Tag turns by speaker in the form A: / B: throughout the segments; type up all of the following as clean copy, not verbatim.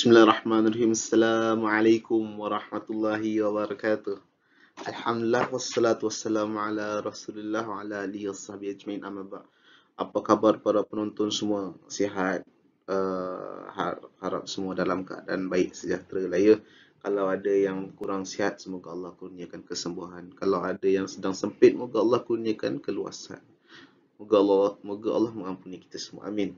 A: Bismillahirrahmanirrahim. Assalamualaikum warahmatullahi wabarakatuh. Alhamdulillah wassalatu wassalamu ala Rasulillah wa ala alihi washabihi ajmain, amma ba'd. Apa khabar para penonton semua? Sihat? Harap semua dalam keadaan baik, sejahtera lah ya. Kalau ada yang kurang sihat, semoga Allah kurniakan kesembuhan. Kalau ada yang sedang sempit, moga Allah kurniakan keluasan. Moga Allah mengampuni kita semua. Amin.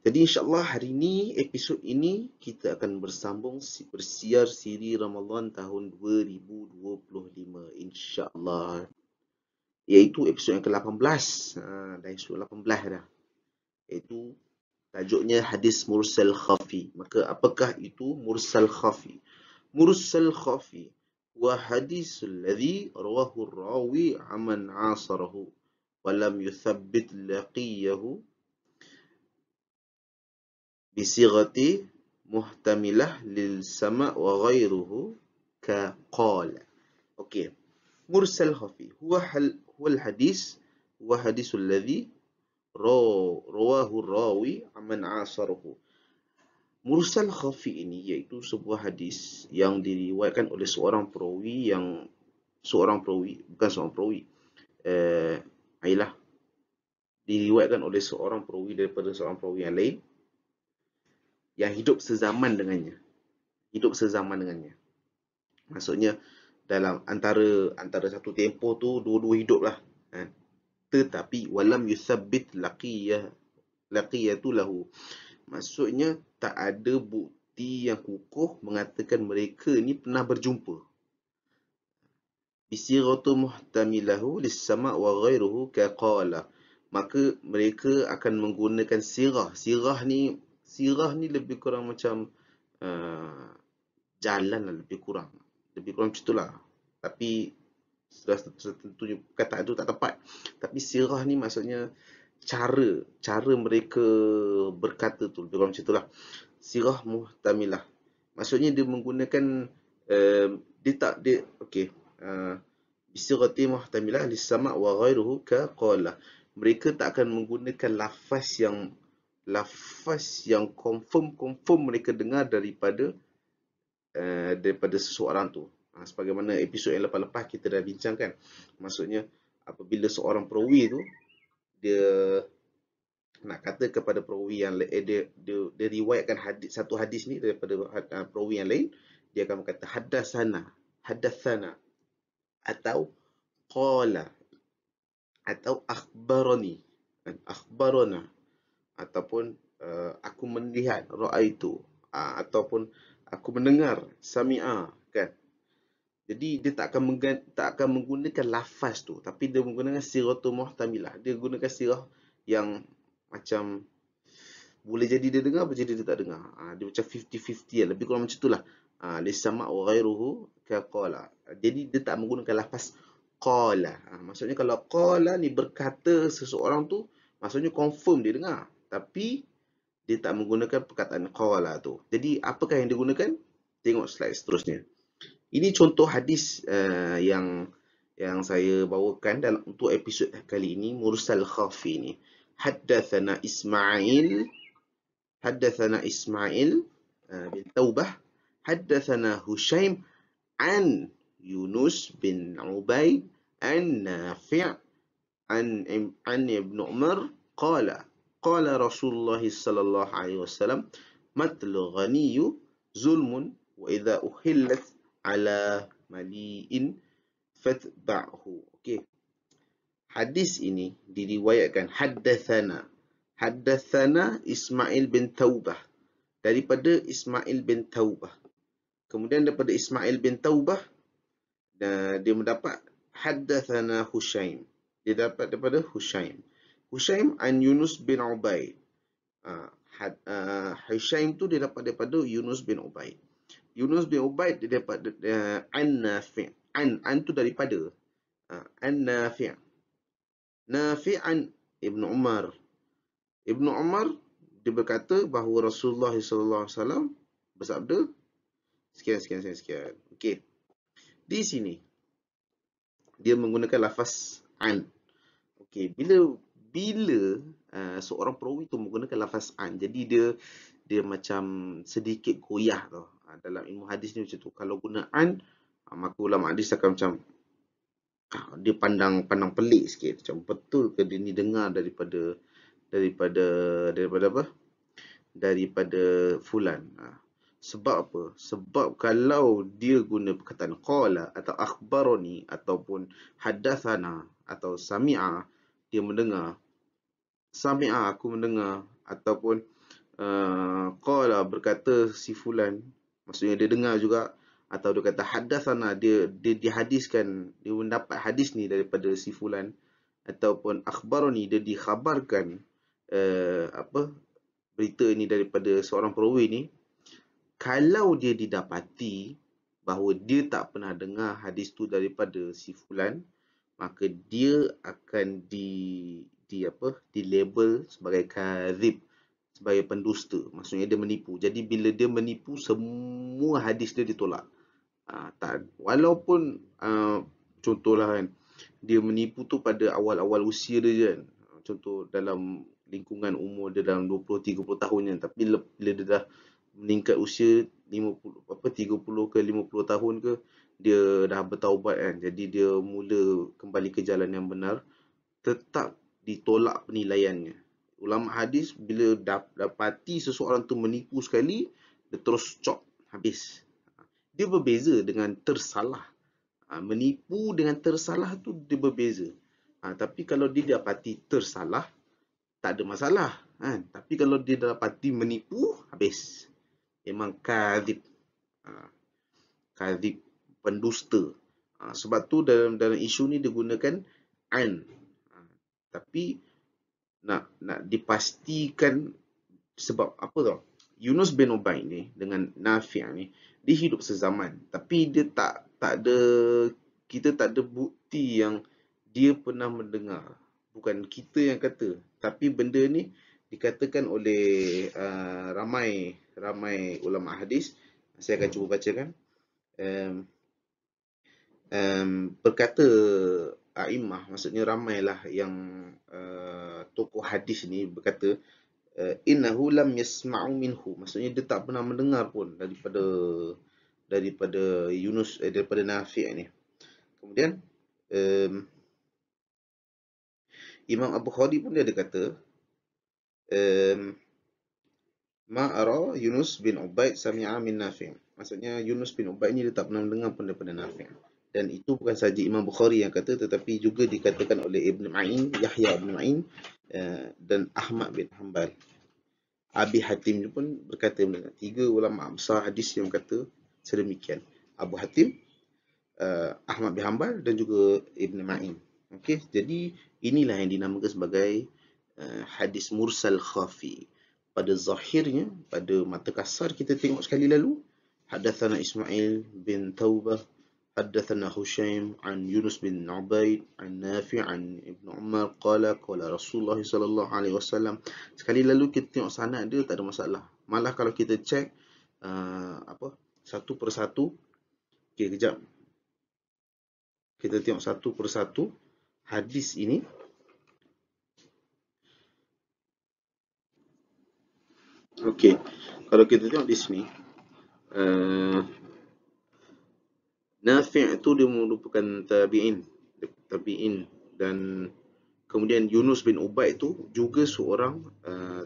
A: Jadi insyaAllah hari ini, episod ini kita akan bersambung bersiar siri Ramadan tahun 2025 insyaAllah, iaitu episod yang ke-18. Dah episod 18 dah. Iaitu tajuknya hadis mursal khafi. Maka apakah itu mursal khafi? Mursal khafi wa hadisul ladzi rawahu rawi aman asarahu wa lam yuthabbit laqiyahu bisighati muhtamilah lil sama' wa ghairuhu ka qala. Okey. Mursal khafi huwa al hadisul ladzi rawahu rawi aman asarahu. Mursal khafi ini iaitu sebuah hadis yang diriwayatkan oleh seorang perawi diriwayatkan oleh seorang perawi daripada seorang perawi yang lain yang hidup sezaman dengannya. Maksudnya dalam antara satu tempoh tu dua-dua hidup lah. Tetapi walam yuthabbit laqiyatu lahu. Maksudnya tak ada bukti yang kukuh mengatakan mereka ni pernah berjumpa. Bisighatu muhtamilahu lis-sama' wa ghairuhu ka qala. Maka mereka akan menggunakan sirah. Sirah ni lebih kurang macam jalan lah, lebih kurang macam itulah. Tapi sudah tentunya perkataan itu tak tepat. Tapi sirah ni maksudnya cara mereka berkata tu lebih kurang macam itulah. Sirah muhtamilah. Maksudnya dia menggunakan bisirati muhtamilah lis-sama' wa ghairuhu ka qala. Mereka tak akan menggunakan lafaz yang confirm mereka dengar daripada seseorang tu. Sebagaimana episod yang lepas-lepas kita dah bincangkan. Maksudnya apabila seorang perawi tu dia nak kata kepada perawi yang lain, dia riwayatkan satu hadis ni daripada perawi yang lain, dia akan berkata hadatsana atau qala atau akhbarana ataupun aku melihat ra'aitu ataupun aku mendengar sami'a, kan. Jadi dia tak akan menggunakan lafaz tu, tapi dia menggunakan siratu muhtamilah. Dia gunakan sirah yang macam boleh jadi dia dengar, boleh jadi dia tak dengar. Dia macam 50-50 lah, lebih kurang macam itulah. Lisama' wa ghairuhu ka qala. Jadi dia tak menggunakan lafaz qala. Maksudnya kalau qala ni berkata seseorang tu, maksudnya confirm dia dengar. Tapi dia tak menggunakan perkataan qala tu. Jadi apakah yang digunakan? Tengok slide seterusnya. Ini contoh hadis yang saya bawakan dalam untuk episod kali ini, mursal khafi ni. Haddatsana Ismail bin Taubah, haddatsana Hushaim an Yunus bin Ubaid an Nafi' an Ibn Umar qala Rasulullah sallallahu alaihi wasallam matlu ghaniyyu zulmun wa idza uhillat ala mali'in fatba'hu. Okey. Hadis ini diriwayatkan haddatsana Ismail bin Taubah, daripada Ismail bin Taubah. Kemudian daripada Ismail bin Taubah dia mendapat haddatsana Hushaim. Dia dapat daripada Hushaim an Yunus bin Ubaid. Hushaim tu dia dapat daripada Yunus bin Ubaid. Yunus bin Ubaid dia dapat an Nafi'. An tu daripada an Nafi'. Nafi' an Ibn Umar. Ibn Umar dia berkata bahawa Rasulullah sallallahu alaihi wasallam bersabda sekian. Okey. Di sini dia menggunakan lafaz an. Okey, bila seorang perawi tu menggunakan lafaz an, jadi dia macam sedikit goyah tau. Dalam ilmu hadis ni macam tu. Kalau guna an, maka ulama hadis akan macam dia pandang pelik sikit. Macam betul ke dia ni dengar daripada apa? Daripada fulan. Sebab apa? Sebab kalau dia guna perkataan qala atau akhbarani ataupun hadatsana atau sami'a, dia mendengar. Sami'a, aku mendengar, ataupun qala, berkata si fulan, maksudnya dia dengar juga, atau dia kata hadatsana, dia dihadiskan, dia mendapat hadis ni daripada si fulan, ataupun akhbarani, dia dikhabarkan berita ni daripada seorang perawi ni. Kalau dia didapati bahawa dia tak pernah dengar hadis tu daripada si fulan, maka dia akan dilabel sebagai kadzib, sebagai pendusta. Maksudnya dia menipu. Jadi bila dia menipu, semua hadis dia ditolak. Walaupun contohlah kan, dia menipu tu pada awal-awal usia dia je kan. Contoh dalam lingkungan umur dia dalam 20-30 tahun kan. Tapi bila dia dah meningkat usia 30 ke 50 tahun ke, dia dah bertaubat kan. Jadi dia mula kembali ke jalan yang benar, tetap ditolak penilaiannya. Ulama hadis bila dapati seseorang tu menipu sekali, dia terus cop habis. Dia berbeza dengan tersalah. Menipu dengan tersalah tu dia berbeza. Tapi kalau dia dapati tersalah, tak ada masalah kan. Tapi kalau dia dapati menipu, habis. Memang kadzib. Kadzib, pendusta. Sebab tu dalam isu ni dia gunakan an. Tapi nak dipastikan, sebab apa tau? Yunus bin Ubaid ni dengan Nafi' ni, dia hidup sezaman. Tapi dia tak ada, kita tak ada bukti yang dia pernah mendengar. Bukan kita yang kata, tapi benda ni dikatakan oleh ramai ulama hadis. Saya akan cuba bacakan. Berkata a'immah, maksudnya ramailah yang tokoh hadis ni berkata, innahu lam yasma'u minhu, maksudnya dia tak pernah mendengar pun daripada Yunus, daripada Nafi' ni. Kemudian Imam Abu Khari pun dia ada kata, ma'ara Yunus bin Ubaid sami'a min Nafi'. Maksudnya Yunus bin Ubaid ni dia tak pernah mendengar pun daripada Nafi'. Dan itu bukan saja Imam Bukhari yang kata, tetapi juga dikatakan oleh Ibn Ma'in, Yahya Ibn Ma'in, dan Ahmad bin Hanbal. Abi Hatim pun berkata, 3 ulama besar hadis yang kata sedemikian. Abu Hatim, Ahmad bin Hanbal dan juga Ibn Ma'in. Okey, jadi inilah yang dinamakan sebagai hadis mursal khafi. Pada zahirnya, pada mata kasar kita tengok sekali lalu, hadatsana Ismail bin Taubah, hadatsana Hushaim an Yunus bin Ubaid an Nafi' an Ibn Umar qala Rasulullah sallallahu alaihi wasallam. Sekali lalu kita tengok sanad dia, tak ada masalah. Malah kalau kita cek satu persatu, okey, kejap. Kita tengok satu persatu hadis ini. Okey, kalau kita tengok di sini, Nafi' itu dia merupakan tabi'in, dan kemudian Yunus bin Ubaid itu juga seorang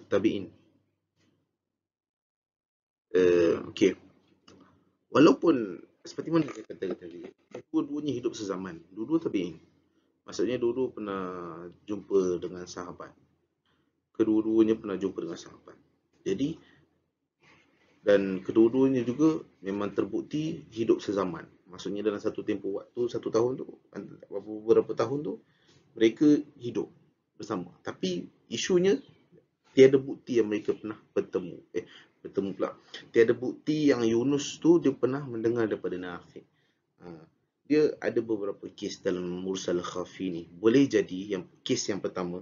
A: tabi'in. Okey, walaupun seperti mana saya kata tadi, dua-duanya hidup sezaman, dua-dua tabi'in. Maksudnya dua-dua pernah jumpa dengan sahabat. Kedua-duanya pernah jumpa dengan sahabat. Jadi, dan kedua-duanya juga memang terbukti hidup sezaman. Maksudnya dalam satu tempoh waktu, 1 tahun tu, beberapa tahun tu, mereka hidup bersama. Tapi isunya, tiada bukti yang mereka pernah bertemu pula. Tiada bukti yang Yunus tu dia pernah mendengar daripada Nafi'. Dia ada beberapa kes dalam mursal khafi ni. Boleh jadi yang kes yang pertama,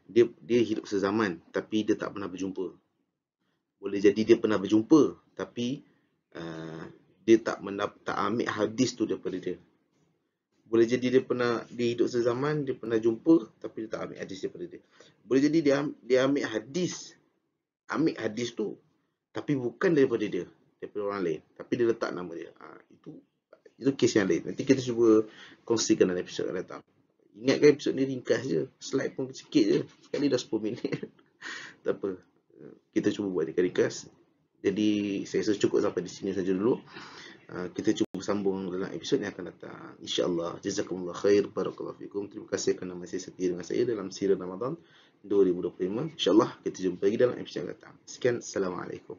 A: dia hidup sezaman tapi dia tak pernah berjumpa. Boleh jadi dia pernah berjumpa tapi dia tak ambil hadis tu daripada dia. Boleh jadi dia hidup sezaman, dia pernah jumpa tapi dia tak ambil hadis daripada dia. Boleh jadi dia ambil hadis tu tapi bukan daripada dia, daripada orang lain, tapi dia letak nama dia. Itu kes yang lain. Nanti kita cuba kongsikan dalam episod yang datang. Ingatkan episod ni ringkas je, slide pun sikit je, sekali dah 10 minit. Tak apa, kita cuba buat ringkas. Jadi saya rasa cukup sampai di sini saja dulu. Kita cuba sambung dalam episod yang akan datang, insya-Allah. Jazakumullah khair, barakallahu fikum. Terima kasih kerana masih setia dengan saya dalam sirah Ramadan 2025. Insya-Allah kita jumpa lagi dalam episod yang datang. Sekian, assalamualaikum.